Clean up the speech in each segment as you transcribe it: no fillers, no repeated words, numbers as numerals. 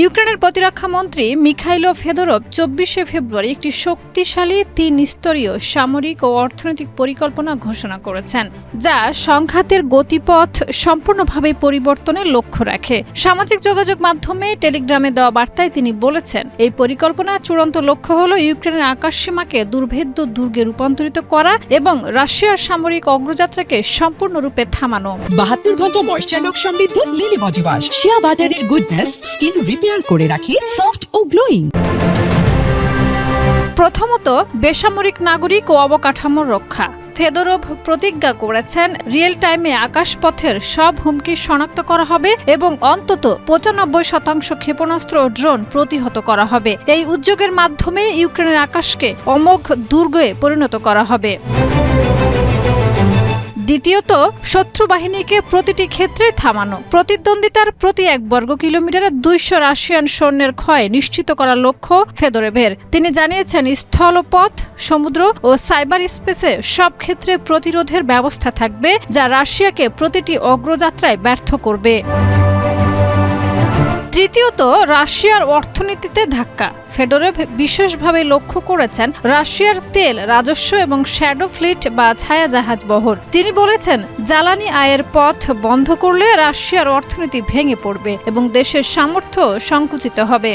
ইউক্রেনের প্রতিরক্ষা মন্ত্রী মিখাইলো ফেদোরভ ২৪ ফেব্রুয়ারি একটি শক্তিশালী ৩ স্তরীয় সামরিক ও অর্থনৈতিক পরিকল্পনা ঘোষণা করেছেন, যা সংঘাতের গতিপথ সম্পূর্ণভাবে পরিবর্তনের লক্ষ্য রাখে। সামাজিক যোগাযোগ মাধ্যমে টেলিগ্রামে দেওয়া বার্তায় তিনি বলেছেন, এই পরিকল্পনার চূড়ান্ত লক্ষ্য হল ইউক্রেনের আকাশসীমাকে দুর্ভেদ্য দুর্গে রূপান্তরিত করা এবং রাশিয়ার সামরিক অগ্রযাত্রাকে সম্পূর্ণরূপে থামানো। ৭২ ঘন্টা ময়েশ্চার লক সমৃদ্ধ লিলি বডি ওয়াশ, শিয়া বাটারের গুডনেস স্কিন রিপেয়ার করে রাখে সফট ও গ্লোয়িং। প্রথমত, বেসামরিক নাগরিক ও অবকাঠামোর রক্ষা। ফেদোরভ প্রতিজ্ঞা করেছেন, রিয়েল টাইমে আকাশপথের সব হুমকি শনাক্ত করা হবে এবং অন্তত ৯৫% ক্ষেপণাস্ত্র ও ড্রোন প্রতিহত করা হবে। এই উদ্যোগের মাধ্যমে ইউক্রেনের আকাশকে অমোঘ দুর্গে পরিণত করা হবে। দ্বিতীয়ত, শত্রু বাহিনীকে প্রতিটি ক্ষেত্রে থামানো। প্রতিদ্বন্দ্বিতার প্রতি ১ বর্গ কিলোমিটারে ২০০ রাশিয়ান সৈন্যের ক্ষয় নিশ্চিত করার লক্ষ্য ফেদোরভের। তিনি জানিয়েছেন, স্থলপথ, সমুদ্র ও সাইবার স্পেসে সব ক্ষেত্রে প্রতিরোধের ব্যবস্থা থাকবে, যা রাশিয়াকে প্রতিটি অগ্রযাত্রায় ব্যর্থ করবে। তৃতীয়ত, রাশিয়ার অর্থনীতিতে ধাক্কা। ফেডোরভ বিশেষভাবে লক্ষ্য করেছেন রাশিয়ার তেল, রাজস্ব এবং শ্যাডো ফ্লিট বা ছায়া জাহাজ বহর। তিনি বলেছেন, জ্বালানি আয়ের পথ বন্ধ করলে রাশিয়ার অর্থনীতি ভেঙে পড়বে এবং দেশের সামর্থ্য সংকুচিত হবে।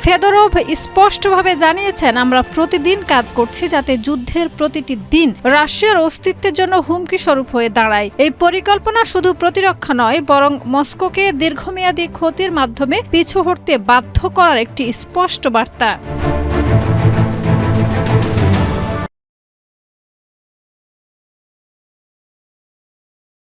ফেদোরভ স্পষ্টভাবে জানিয়েছেন, আমরা প্রতিদিন কাজ করছি যাতে যুদ্ধের প্রতিটি দিন রাশিয়ার অস্তিত্বের জন্য হুমকি স্বরূপ হয়ে দাঁড়ায়। এই পরিকল্পনা শুধু প্রতিরক্ষা নয়, বরং মস্কোকে দীর্ঘমেয়াদী ক্ষতির মাধ্যমে পিছু হটতে বাধ্য করার একটি স্পষ্ট বার্তা।